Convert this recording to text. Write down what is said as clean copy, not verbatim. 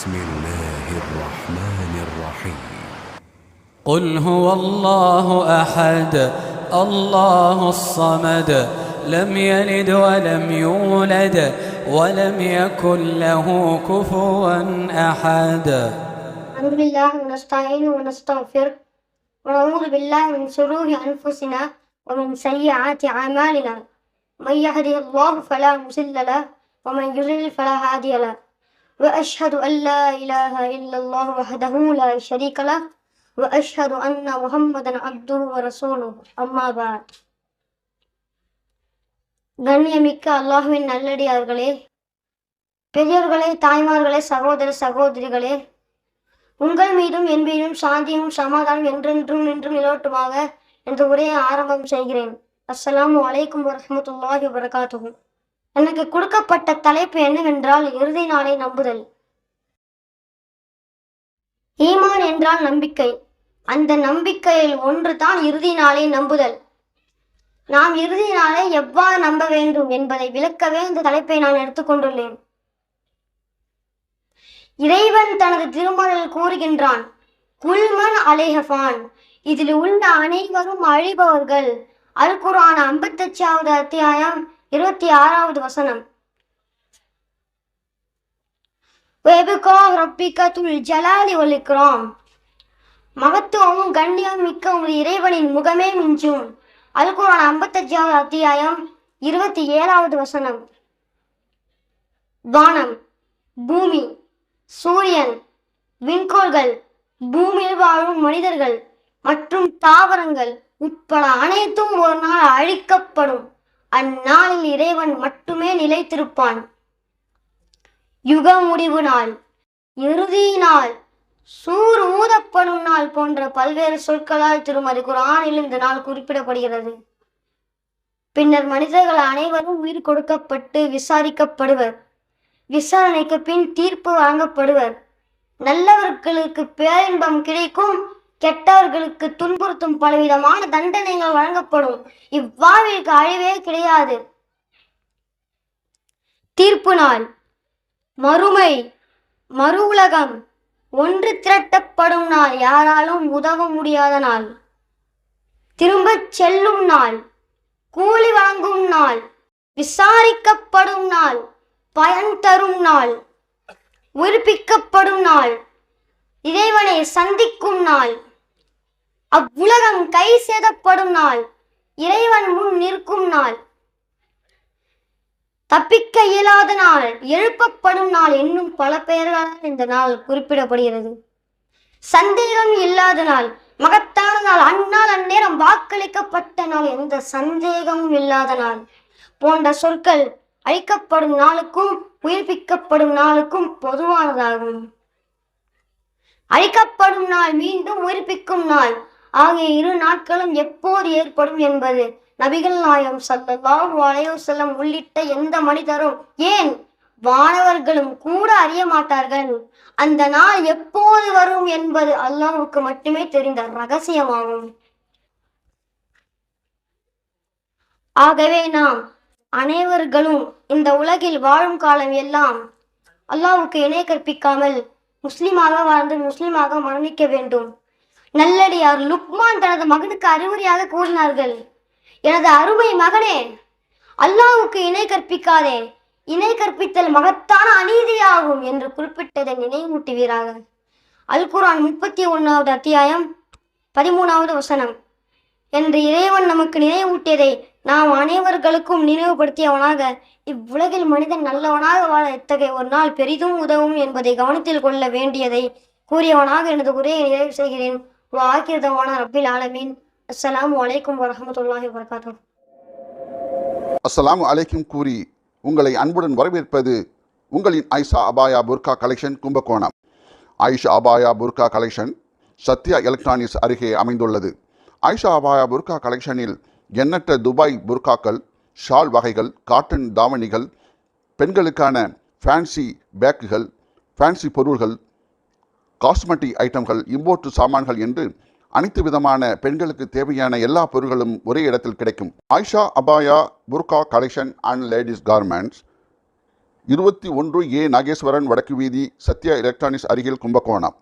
بسم الله الرحمن الرحيم قل هو الله أحد الله الصمد لم يلد ولم يولد ولم يكن له كفوا أحد. الحمد لله ونستعينه ونستغفره ونعوذ بالله من شرور أنفسنا ومن سيئات أعمالنا. من يهده الله فلا مضل له ومن يضلل فلا هادي له. وأشهد أن لا إله إلا الله وحده لا شريك له وأشهد أن محمدا عبده ورسوله. أما بعد. கண்ணியமிக்க அல்லாஹ்வின் நல்லடியார்களே, பெரியோர்களே, தாய்மார்களே, சகோதர சகோதரிகளே, உங்கள் மீதும் என் மீதும் சாந்தியும் சமாதானம் என்றென்றும் நின்றும் நிலவட்டுமாக என்ற உரையை ஆரம்பம் செய்கிறேன். அஸ்ஸலாமு அலைக்கும் வரஹ்மத்துல்லாஹி வபரகாத்துஹு. எனக்கு கொடுக்கப்பட்ட தலைப்பு என்னவென்றால் இறுதி நாளை நம்புதல். ஈமான் என்றால் நம்பிக்கை. அந்த நம்பிக்கையில் ஒன்று தான் இறுதி நாளை நம்புதல். நாம் இறுதி நாளை எவ்வாறு நம்ப வேண்டும் என்பதை விளக்கவே இந்த தலைப்பை நான் எடுத்துக்கொண்டுள்ளேன். இறைவன் தனது திருமறையில் கூறுகின்றான், குல்மன் அலைஹஃபான், இதில் உள்ள அனைவரும் அழிபவர்கள். அல் குர்ஆன் 58வது அத்தியாயம் 26வது வசனம். வயபுகா ரப்பிகத்துல் ஜலாலி வல் இக்ராம், மகத்துவமும் கண்ணியம் மிக்க உமது இறைவனின் முகமே மிஞ்சும். அல் குர்ஆன் 55வது அத்தியாயம் 27வது வசனம். வானம், பூமி, சூரியன், விண்கோள்கள், பூமியில் வாழும் மனிதர்கள் மற்றும் தாவரங்கள் உட்பட அனைத்தும் ஒரு நாள் அழிக்கப்படும். அந்நாளில் இறைவன் மட்டுமே நிலைத்திருப்பான். யுக முடிவு நாள், இறுதி நாள், சூர் ஊதப்படும் நாள் போன்ற பல்வேறு சொற்களால் திருமறை குர்ஆனில் இந்த நாள் குறிப்பிடப்படுகிறது. பின்னர் மனிதர்கள் அனைவரும் உயிர் கொடுக்கப்பட்டு விசாரிக்கப்படுவர். விசாரணைக்கு பின் தீர்ப்பு வழங்கப்படுவர். நல்லவர்களுக்கு பேரின்பம் கிடைக்கும், கெட்டவர்களுக்கு துன்புறுத்தும் பலவிதமான தண்டனைகள் வழங்கப்படும். இவ்வாழ்விற்கு அழிவே கிடையாது. தீர்ப்பு நாள், மறுமை, மறு உலகம், ஒன்று திரட்டப்படும் நாள், யாராலும் உதவ முடியாத நாள், திரும்பச் செல்லும் நாள், கூலி வாங்கும் நாள், விசாரிக்கப்படும் நாள், பயன் தரும் நாள், உயிர்ப்பிக்கப்படும் நாள், இறைவனை சந்திக்கும் நாள், அவ்வுலகம் கை சேதப்படும் நாள், இறைவன் முன் நிற்கும் நாள், தப்பிக்க இயலாத நாள், எழுப்பப்படும் நாள் என்னும் பல பெயர்களால் இந்த நாள் குறிப்பிடப்படுகிறது. சந்தேகம் இல்லாத நாள், மகத்தான நாள், அந்நாள் அந்நேரம் வாக்களிக்கப்பட்ட நாள், எந்த சந்தேகமும் இல்லாத நாள் போன்ற சொற்கள் அழிக்கப்படும் நாளுக்கும் உயிர்ப்பிக்கப்படும் நாளுக்கும் பொதுவானதாகும். அழிக்கப்படும் நாள் மீண்டும் உயிர்ப்பிக்கும் நாள் ஆகிய இரு நாட்களும் எப்போது ஏற்படும் என்பது நபிகள் நாயகம் ஸல்லல்லாஹு அலைஹி வஸல்லம் உள்ளிட்ட எந்த மனிதரும், ஏன் வானவர்களும் கூட அறிய மாட்டார்கள். அந்த நாள் எப்போது வரும் என்பது அல்லாஹ்வுக்கு மட்டுமே தெரிந்த ரகசியமாகும். ஆகவே நாம் அனைவர்களும் இந்த உலகில் வாழும் காலம் எல்லாம் அல்லாஹ்வுக்கு இணை கற்பிக்காமல் முஸ்லிமாக வாழ்ந்து முஸ்லிமாக மரணிக்க வேண்டும். நல்லடியார் லுக்மான் தனது மகனுக்கு அறிவுரையாக கூறினார்கள், எனது அருமை மகனே, அல்லாஹ்வுக்கு இணை கற்பிக்காதே, இணை கற்பித்தல் மகத்தான அநீதியாகும் என்று குறிப்பிட்டதை நினைவூட்டுவீராக. அல் குர்ஆன் 31வது அத்தியாயம் 13வது வசனம் என்று இறைவன் நமக்கு நினைவூட்டியதை நாம் அனைவர்களுக்கும் நினைவுபடுத்தியவனாக இவ்வுலகில் மனிதன் நல்லவனாக வாழ இத்தகைய ஒரு நாள் பெரிதும் உதவும் என்பதை கவனத்தில் கொள்ள வேண்டியதை கூறியவனாக எனது உரையை நிறைவு செய்கிறேன். வாக்கிரதமான ரப்பில் ஆலமீன். அஸ்ஸலாமு அலைக்கும் வரஹ்மத்துல்லாஹி வபரகாத்துஹு. அஸ்ஸலாமு அலைக்கும் கூறி உங்களை அன்புடன் வரவேற்பது உங்களின் Ayesha Abaya Burqa collection, Kumbakonam. Ayesha Abaya Burqa collection Sathya electronics அருகே அமைந்துள்ளது. ஆயிஷா அபாயா புர்கா கலெக்ஷனில் எண்ணற்ற துபாய் புர்காக்கள், ஷால் வகைகள், காட்டன் தாவணிகள், பெண்களுக்கான ஃபேன்சி பேக்குகள், ஃபேன்சி பொருள்கள், காஸ்மெட்டிக் ஐட்டம்கள், இம்போர்ட் சாமான்கள் என்று அனைத்து விதமான பெண்களுக்கு தேவையான எல்லா பொருட்களும் ஒரே இடத்தில் கிடைக்கும். Ayesha Abaya Burqa collection and ladies garments 21A Nageswaran வடக்கு வீதி, சத்யா எலக்ட்ரானிக்ஸ் அருகில் கும்பகோணம்.